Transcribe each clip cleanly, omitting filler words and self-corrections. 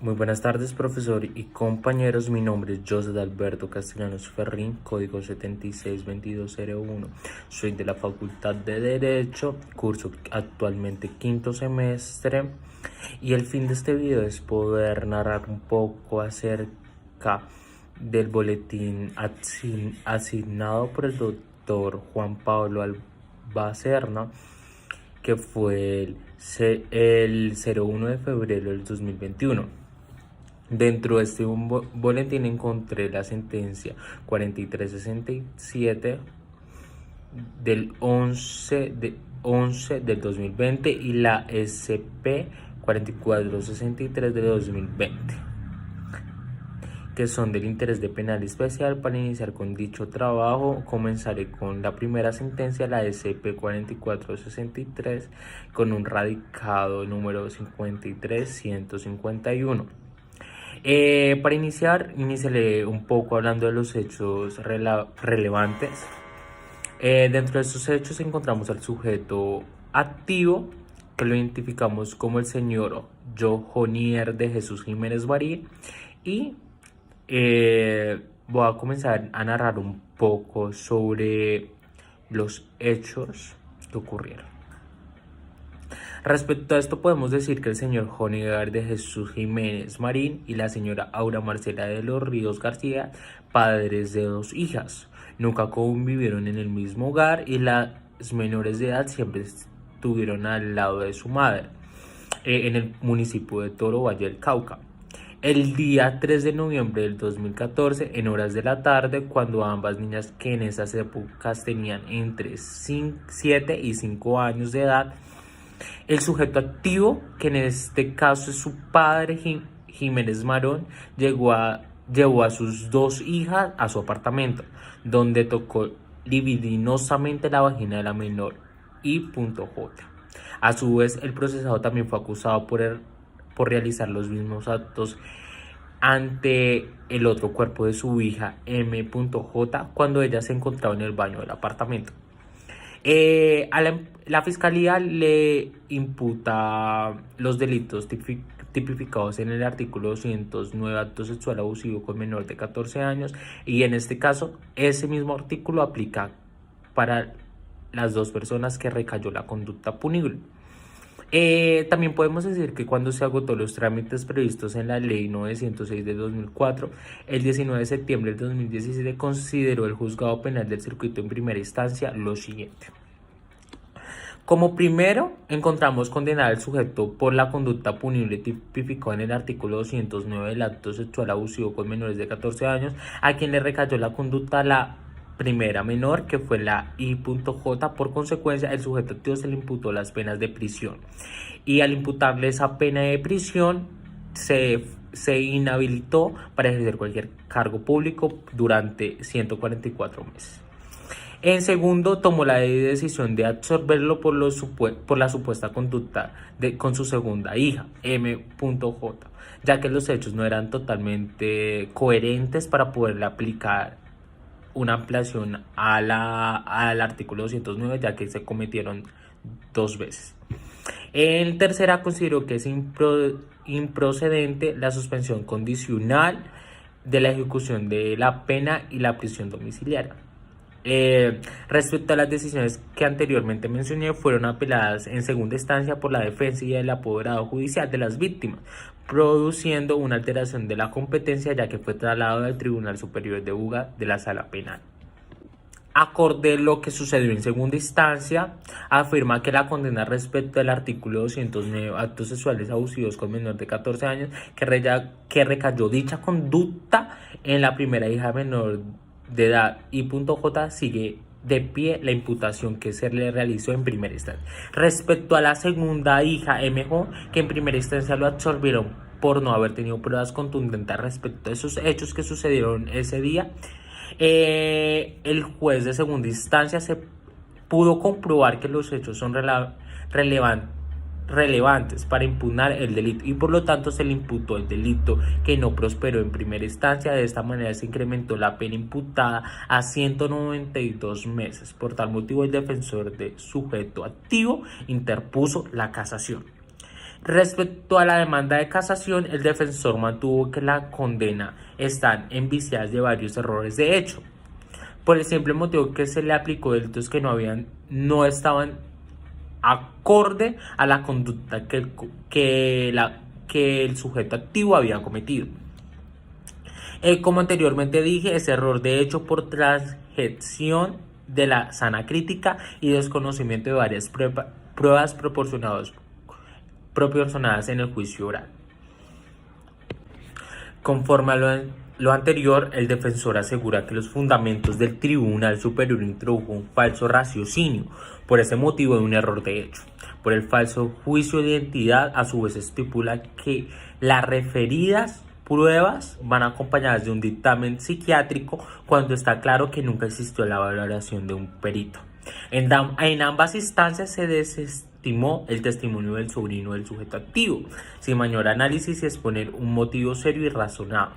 Muy buenas tardes, profesor y compañeros. Mi nombre es José Alberto Castellanos Ferrín, código 762201. Soy de la Facultad de Derecho, curso actualmente quinto semestre. Y el fin de este video es poder narrar un poco acerca del boletín asignado por el doctor Juan Pablo Albacerna, que fue el 01 de febrero del 2021. Dentro de este boletín encontré la sentencia 4367 del 11 del 2020 y la SP 4463 del 2020, que son del interés de penal especial. Para iniciar con dicho trabajo, comenzaré con la primera sentencia, la SP 4463, con un radicado número 53151. Para iniciaré un poco hablando de los hechos relevantes. Dentro de estos hechos encontramos al sujeto activo, que lo identificamos como el señor Johonier de Jesús Jiménez Marín, y voy a comenzar a narrar un poco sobre los hechos que ocurrieron. Respecto a esto, podemos decir que el señor Johonier de Jesús Jiménez Marín y la señora Aura Marcela de los Ríos García, padres de 2 hijas, nunca convivieron en el mismo hogar y las menores de edad siempre estuvieron al lado de su madre, en el municipio de Toro, Valle del Cauca. El día 3 de noviembre del 2014, en horas de la tarde, cuando ambas niñas, que en esas épocas tenían entre 7 y 5 años de edad, el sujeto activo, que en este caso es su padre Jiménez Marón, llevó a sus 2 hijas a su apartamento, donde tocó libidinosamente la vagina de la menor I.J. A su vez, el procesado también fue acusado por realizar los mismos actos ante el otro cuerpo de su hija M.J. cuando ella se encontraba en el baño del apartamento. La fiscalía le imputa los delitos tipificados en el artículo 209, acto sexual abusivo con menor de 14 años, y en este caso ese mismo artículo aplica para las 2 personas que recayó la conducta punible. También podemos decir que cuando se agotó los trámites previstos en la Ley 906 de 2004, el 19 de septiembre del 2017 consideró el Juzgado Penal del Circuito en primera instancia lo siguiente. Como primero, encontramos condenado al sujeto por la conducta punible tipificada en el artículo 209 del acto sexual abusivo con menores de 14 años, a quien le recayó la conducta la primera menor, que fue la I.J. Por consecuencia, el sujeto activo se le imputó las penas de prisión, y al imputarle esa pena de prisión se inhabilitó para ejercer cualquier cargo público durante 144 meses. En segundo, tomó la decisión de absorberlo por la supuesta conducta con su segunda hija, M.J., ya que los hechos no eran totalmente coherentes para poderle aplicar una ampliación al artículo 209, ya que se cometieron 2 veces. En tercera, consideró que es improcedente la suspensión condicional de la ejecución de la pena y la prisión domiciliaria. Respecto a las decisiones que anteriormente mencioné, fueron apeladas en segunda instancia por la defensa y el apoderado judicial de las víctimas, produciendo una alteración de la competencia, ya que fue trasladado al Tribunal Superior de Buga de la Sala Penal. Acorde lo que sucedió en segunda instancia, afirma que la condena respecto al artículo 209, actos sexuales abusivos con menor de 14 años, que recayó dicha conducta en la primera hija menor de edad I.J., sigue de pie la imputación que se le realizó en primera instancia. Respecto a la segunda hija M.J., que en primera instancia lo absorbieron por no haber tenido pruebas contundentes respecto a esos hechos que sucedieron ese día, el juez de segunda instancia se pudo comprobar que los hechos son relevantes para impugnar el delito, y por lo tanto se le imputó el delito que no prosperó en primera instancia. De esta manera se incrementó la pena imputada a 192 meses. Por tal motivo, el defensor de sujeto activo interpuso la casación. Respecto a la demanda de casación, el defensor mantuvo que la condena están enviciadas de varios errores de hecho, por el simple motivo que se le aplicó delitos que no estaban acorde a la conducta que el sujeto activo había cometido. Como anteriormente dije, ese error de hecho por transgresión de la sana crítica y desconocimiento de varias pruebas proporcionadas en el juicio oral. Conforme a lo anterior, el defensor asegura que los fundamentos del Tribunal Superior introdujo un falso raciocinio, por ese motivo de un error de hecho. Por el falso juicio de identidad, a su vez estipula que las referidas pruebas van acompañadas de un dictamen psiquiátrico cuando está claro que nunca existió la valoración de un perito. En ambas instancias se desestimó el testimonio del sobrino del sujeto activo, sin mayor análisis y exponer un motivo serio y razonado.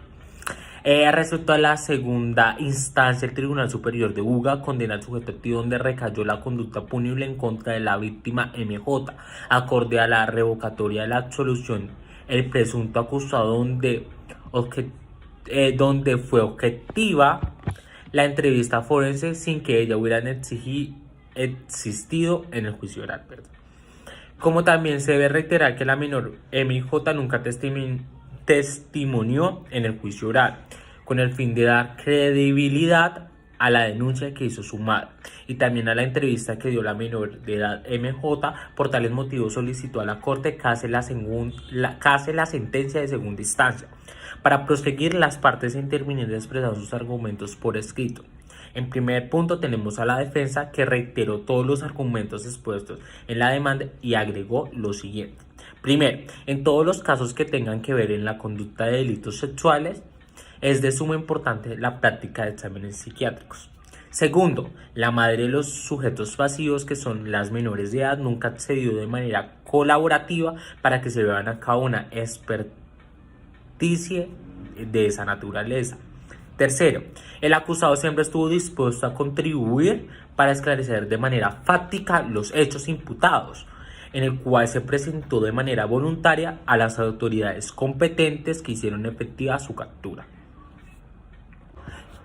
Respecto a la segunda instancia, el Tribunal Superior de Buga condena al sujeto activo donde recayó la conducta punible en contra de la víctima MJ, acorde a la revocatoria de la absolución. El presunto acusado donde fue objetiva la entrevista forense sin que ella hubiera existido en el juicio oral. Como también se debe reiterar que la menor MJ nunca testimonió en el juicio oral, con el fin de dar credibilidad a la denuncia que hizo su madre y también a la entrevista que dio la menor de edad MJ. Por tales motivos solicitó a la Corte case la sentencia de segunda instancia. Para proseguir, las partes intervinientes expresaron sus argumentos por escrito. En primer punto tenemos a la defensa, que reiteró todos los argumentos expuestos en la demanda y agregó lo siguiente. Primero, en todos los casos que tengan que ver en la conducta de delitos sexuales, es de suma importancia la práctica de exámenes psiquiátricos. Segundo, la madre de los sujetos pasivos, que son las menores de edad, nunca accedió de manera colaborativa para que se lleven a cabo una experticia de esa naturaleza. Tercero, el acusado siempre estuvo dispuesto a contribuir para esclarecer de manera fáctica los hechos imputados, en el cual se presentó de manera voluntaria a las autoridades competentes que hicieron efectiva su captura.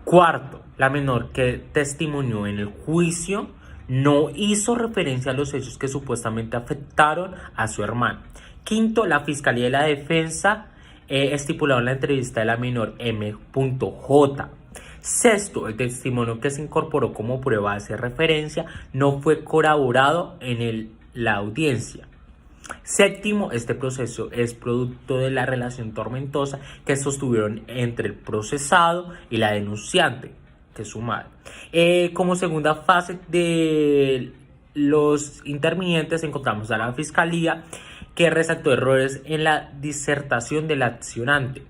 Cuarto, la menor que testimonió en el juicio no hizo referencia a los hechos que supuestamente afectaron a su hermano. Quinto, la Fiscalía y la Defensa estipularon la entrevista de la menor M.J. Sexto, el testimonio que se incorporó como prueba hace referencia no fue corroborado en la audiencia. Séptimo, este proceso es producto de la relación tormentosa que sostuvieron entre el procesado y la denunciante, que es su madre. Como segunda fase de los intervinientes encontramos a la Fiscalía, que resaltó errores en la disertación del accionante.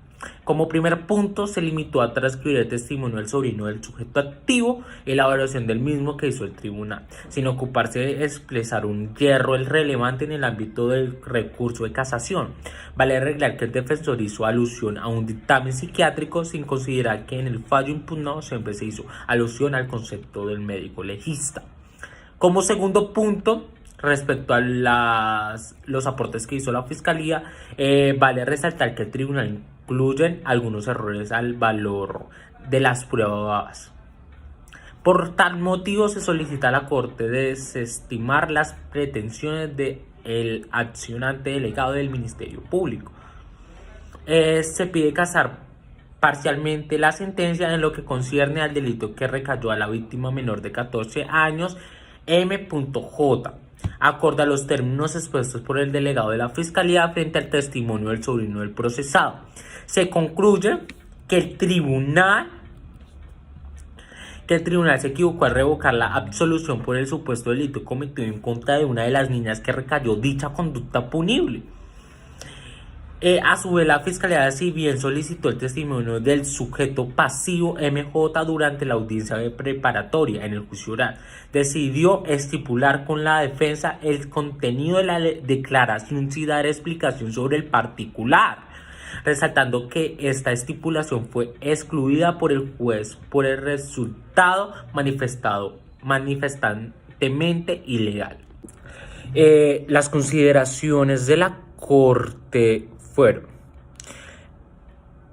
Como primer punto, se limitó a transcribir el testimonio del sobrino del sujeto activo y la evaluación del mismo que hizo el tribunal, sin ocuparse de expresar un error relevante en el ámbito del recurso de casación. Vale arreglar que el defensor hizo alusión a un dictamen psiquiátrico sin considerar que en el fallo impugnado siempre se hizo alusión al concepto del médico legista. Como segundo punto, respecto a los aportes que hizo la Fiscalía, vale resaltar que el tribunal incluyen algunos errores al valor de las pruebas. Por tal motivo, se solicita a la Corte desestimar las pretensiones del accionante delegado del Ministerio Público. Se pide casar parcialmente la sentencia en lo que concierne al delito que recayó a la víctima menor de 14 años, M.J., acorde a los términos expuestos por el delegado de la Fiscalía frente al testimonio del sobrino del procesado. Se concluye que el tribunal se equivocó al revocar la absolución por el supuesto delito cometido en contra de una de las niñas que recayó dicha conducta punible. A su vez, la Fiscalía, si bien solicitó el testimonio del sujeto pasivo MJ durante la audiencia de preparatoria en el juicio oral, decidió estipular con la defensa el contenido de la declaración sin dar explicación sobre el particular, resaltando que esta estipulación fue excluida por el juez por el resultado manifestantemente ilegal. Las consideraciones de la Corte fueron: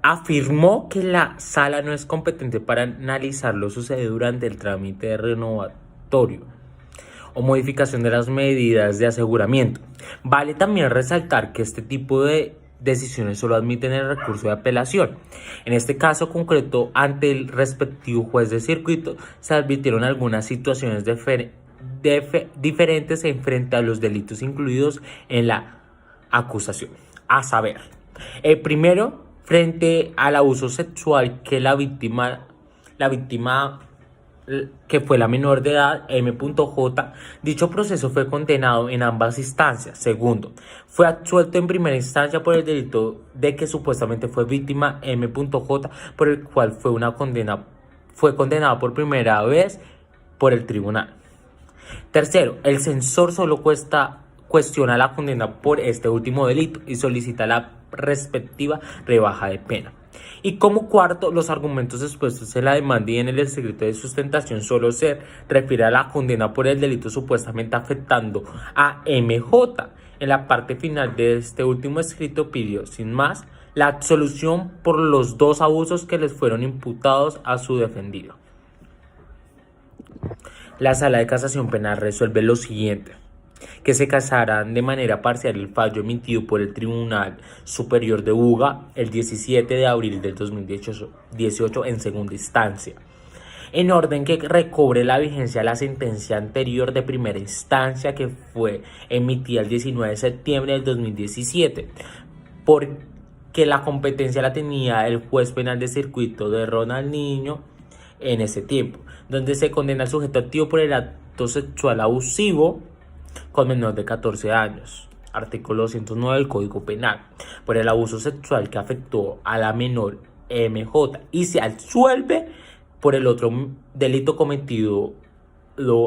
afirmó que la sala no es competente para analizar lo sucedido durante el trámite de renovatorio o modificación de las medidas de aseguramiento. Vale también resaltar que este tipo de decisiones solo admiten el recurso de apelación. En este caso concreto, ante el respectivo juez de circuito, se advirtieron algunas situaciones diferentes en frente a los delitos incluidos en la acusación. A saber, el primero, frente al abuso sexual que la víctima que fue la menor de edad, M.J., dicho proceso fue condenado en ambas instancias. Segundo, fue absuelto en primera instancia por el delito de que supuestamente fue víctima M.J., por el cual fue condenado por primera vez por el tribunal. Tercero, el censor solo cuestiona la condena por este último delito y solicita la respectiva rebaja de pena. Y como cuarto, los argumentos expuestos en la demanda y en el escrito de sustentación solo se refiere a la condena por el delito supuestamente afectando a MJ. En la parte final de este último escrito pidió, sin más, la absolución por los dos abusos que les fueron imputados a su defendido. La Sala de Casación Penal resuelve lo siguiente: que se casarán de manera parcial el fallo emitido por el Tribunal Superior de Buga el 17 de abril del 2018 en segunda instancia, en orden que recobre la vigencia la sentencia anterior de primera instancia que fue emitida el 19 de septiembre del 2017, porque la competencia la tenía el juez penal de circuito de Ronald Niño en ese tiempo, donde se condena al sujeto activo por el acto sexual abusivo con menor de 14 años, artículo 209 del Código Penal, por el abuso sexual que afectó a la menor MJ, y se absuelve por el otro delito cometido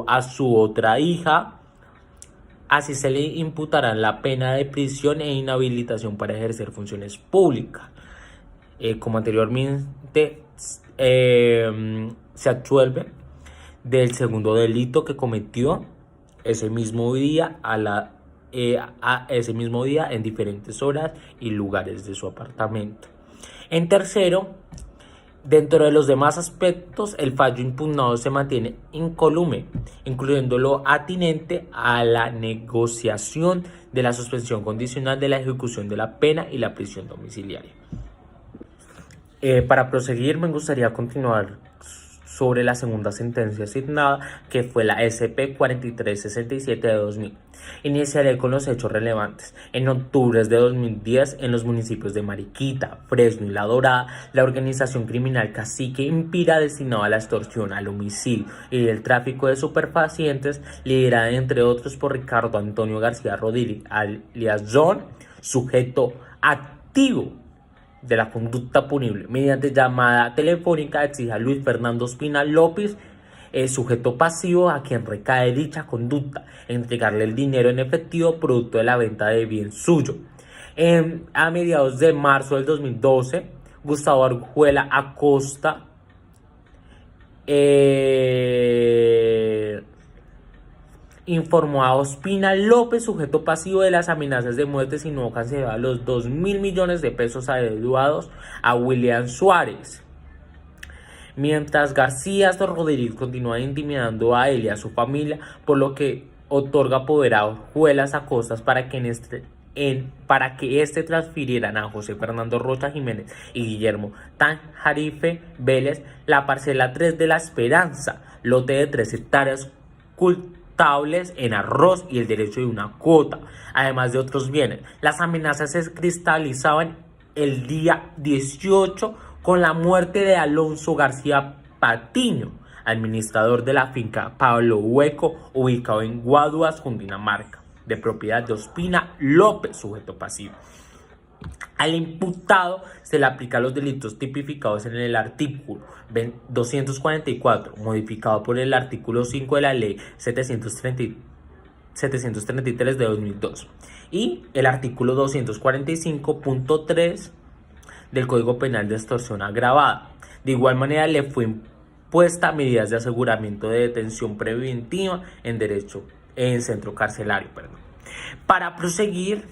a su otra hija. Así se le imputarán la pena de prisión e inhabilitación para ejercer funciones públicas. Como anteriormente, se absuelve del segundo delito que cometió ese mismo día en diferentes horas y lugares de su apartamento. En tercero, dentro de los demás aspectos, el fallo impugnado se mantiene incólume, incluyendo lo atinente a la negociación de la suspensión condicional de la ejecución de la pena y la prisión domiciliaria. Para proseguir, me gustaría continuar sobre la segunda sentencia asignada, que fue la SP 4367 de 2000. Iniciaré con los hechos relevantes. En octubre de 2010, en los municipios de Mariquita, Fresno y La Dorada, la organización criminal Cacique Impira, destinada a la extorsión, al homicidio y el tráfico de superfacientes, liderada entre otros por Ricardo Antonio García Rodríguez, alias John, sujeto activo de la conducta punible, mediante llamada telefónica exige a Luis Fernando Espina López, el sujeto pasivo a quien recae dicha conducta, entregarle el dinero en efectivo producto de la venta de bien suyo. A mediados de marzo del 2012, Gustavo Arjuela Acosta informó a Ospina López, sujeto pasivo, de las amenazas de muerte si no cancelaba los 2.000 millones de pesos adeudados a William Suárez. Mientras García Rodríguez continúa intimidando a él y a su familia, por lo que otorga poder a Arjuelas Acosta para que transfirieran a José Fernando Rocha Jiménez y Guillermo Tanjarife Vélez la parcela 3 de La Esperanza, lote de 3 hectáreas en arroz y el derecho de una cuota, además de otros bienes. Las amenazas se cristalizaban el día 18 con la muerte de Alonso García Patiño, administrador de la finca Pablo Hueco, ubicado en Guaduas, Cundinamarca, de propiedad de Ospina López, sujeto pasivo. Al imputado se le aplican los delitos tipificados en el artículo 244, modificado por el artículo 5 de la ley 733 de 2002, y el artículo 245.3 del Código Penal de extorsión agravada. De igual manera, le fue impuesta medidas de aseguramiento de detención preventiva en centro carcelario. Para proseguir,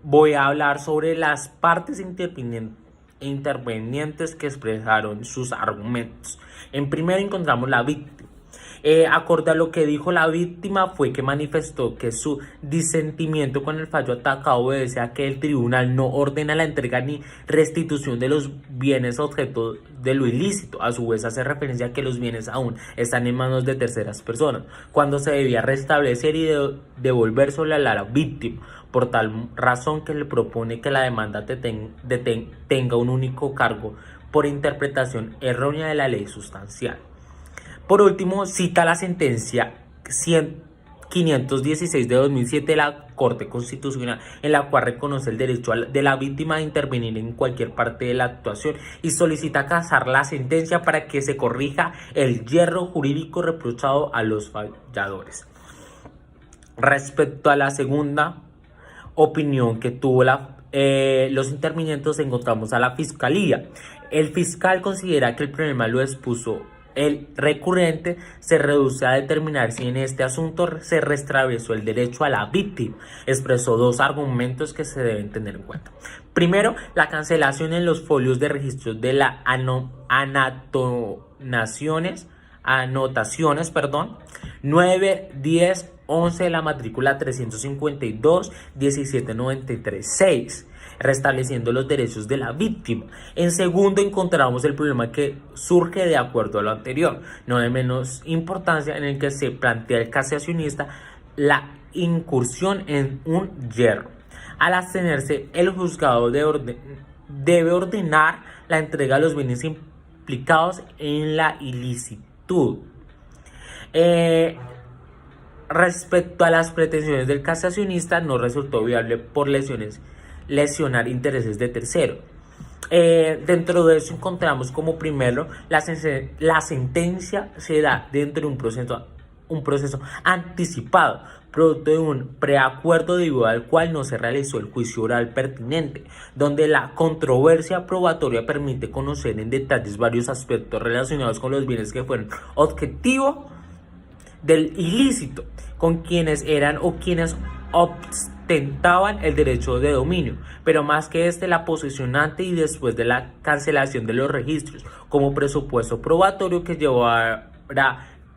Voy a hablar sobre las partes intervenientes que expresaron sus argumentos. En primero encontramos la víctima. Acorde a lo que dijo la víctima fue que manifestó que su disentimiento con el fallo atacado obedece a que el tribunal no ordena la entrega ni restitución de los bienes objeto de lo ilícito. A su vez hace referencia a que los bienes aún están en manos de terceras personas, cuando se debía restablecer y devolvérselo a la víctima. Por tal razón que le propone que la demanda tenga un único cargo por interpretación errónea de la ley sustancial. Por último, cita la sentencia 516 de 2007 de la Corte Constitucional, en la cual reconoce el derecho de la víctima a intervenir en cualquier parte de la actuación y solicita casar la sentencia para que se corrija el yerro jurídico reprochado a los falladores. Respecto a la segunda opinión que tuvo los intervinientes, encontramos a la Fiscalía. El fiscal considera que el problema lo expuso el recurrente, se reduce a determinar si en este asunto se restableció el derecho a la víctima. Expresó dos argumentos que se deben tener en cuenta. Primero, la cancelación en los folios de registro de las anotaciones 9, 10, 11 de la matrícula 352, 1793, 6, restableciendo los derechos de la víctima. En segundo, encontramos el problema que surge de acuerdo a lo anterior, no de menos importancia, en el que se plantea el casacionista la incursión en un yerro. Al abstenerse, el juzgado debe ordenar la entrega de los bienes implicados en la ilicitud. Respecto a las pretensiones del casacionista, no resultó viable por lesionar intereses de tercero. Dentro de eso encontramos como primero la sentencia se da dentro de un proceso anticipado, producto de un preacuerdo debido al cual no se realizó el juicio oral pertinente, donde la controversia probatoria permite conocer en detalles varios aspectos relacionados con los bienes que fueron objetivo del ilícito, con quienes eran o quienes ostentaban el derecho de dominio, pero más que la posesión antes y después de la cancelación de los registros, como presupuesto probatorio que llevará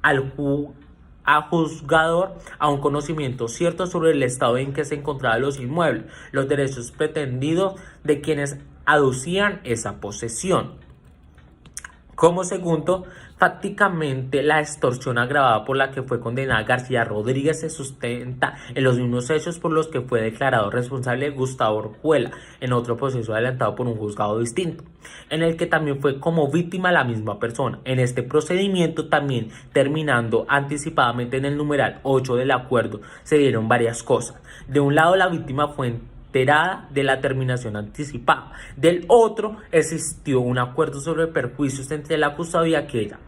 al juzgador a un conocimiento cierto sobre el estado en que se encontraban los inmuebles, los derechos pretendidos de quienes aducían esa posesión. Como segundo, fácticamente la extorsión agravada por la que fue condenada García Rodríguez se sustenta en los mismos hechos por los que fue declarado responsable Gustavo Orjuela en otro proceso adelantado por un juzgado distinto, en el que también fue como víctima la misma persona. En este procedimiento, también terminando anticipadamente en el numeral 8 del acuerdo, se dieron varias cosas. De un lado, la víctima fue enterada de la terminación anticipada. Del otro, existió un acuerdo sobre perjuicios entre el acusado y aquella,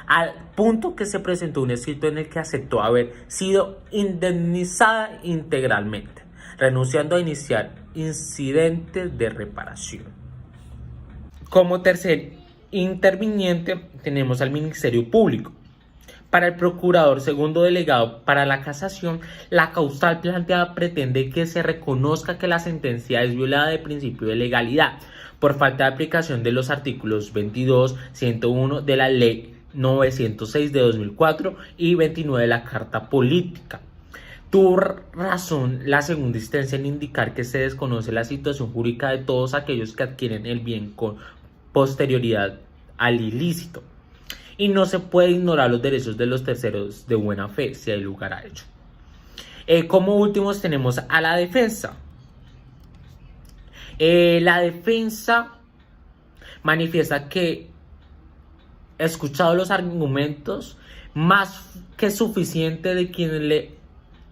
al punto que se presentó un escrito en el que aceptó haber sido indemnizada integralmente, renunciando a iniciar incidentes de reparación. Como tercer interviniente tenemos al Ministerio Público. Para el procurador segundo delegado para la casación, la causal planteada pretende que se reconozca que la sentencia es violada de principio de legalidad por falta de aplicación de los artículos 22, 101 de la Ley 906 de 2004 y 29 de la Carta Política. Tuvo razón la segunda instancia en indicar que se desconoce la situación jurídica de todos aquellos que adquieren el bien con posterioridad al ilícito, y no se puede ignorar los derechos de los terceros de buena fe si hay lugar a ello. Como últimos tenemos a la defensa. La defensa manifiesta que, escuchado los argumentos, más que suficiente de quienes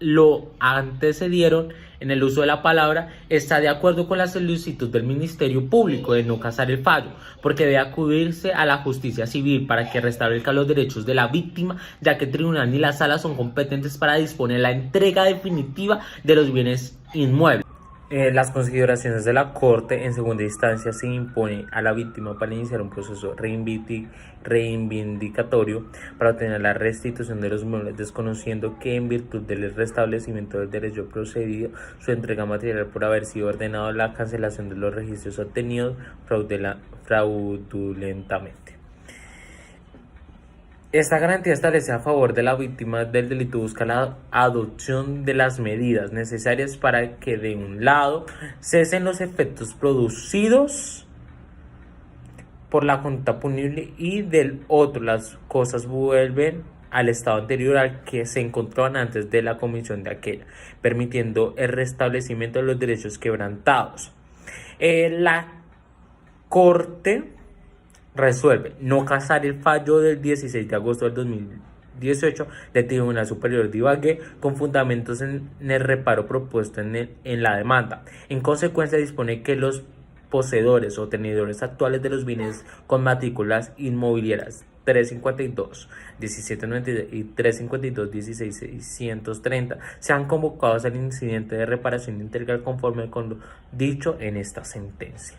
lo antecedieron en el uso de la palabra, está de acuerdo con la solicitud del Ministerio Público de no casar el fallo, porque debe acudirse a la justicia civil para que restablezca los derechos de la víctima, ya que el tribunal ni la sala son competentes para disponer la entrega definitiva de los bienes inmuebles. Las consideraciones de la Corte en segunda instancia se impone a la víctima para iniciar un proceso reivindicatorio para obtener la restitución de los inmuebles, desconociendo que en virtud del restablecimiento del derecho procedido su entrega material por haber sido ordenado la cancelación de los registros obtenidos fraudulentamente. Esta garantía establece a favor de la víctima del delito busca la adopción de las medidas necesarias para que de un lado cesen los efectos producidos por la conducta punible y del otro las cosas vuelven al estado anterior al que se encontraban antes de la comisión de aquella, permitiendo el restablecimiento de los derechos quebrantados. La Corte resuelve no casar el fallo del 16 de agosto del 2018 del Tribunal Superior de Ibagué con fundamentos en el reparo propuesto en la demanda. En consecuencia, dispone que los poseedores o tenedores actuales de los bienes con matrículas inmobiliarias 352, 1792 y 352, 16630 sean convocados al incidente de reparación integral conforme con lo dicho en esta sentencia.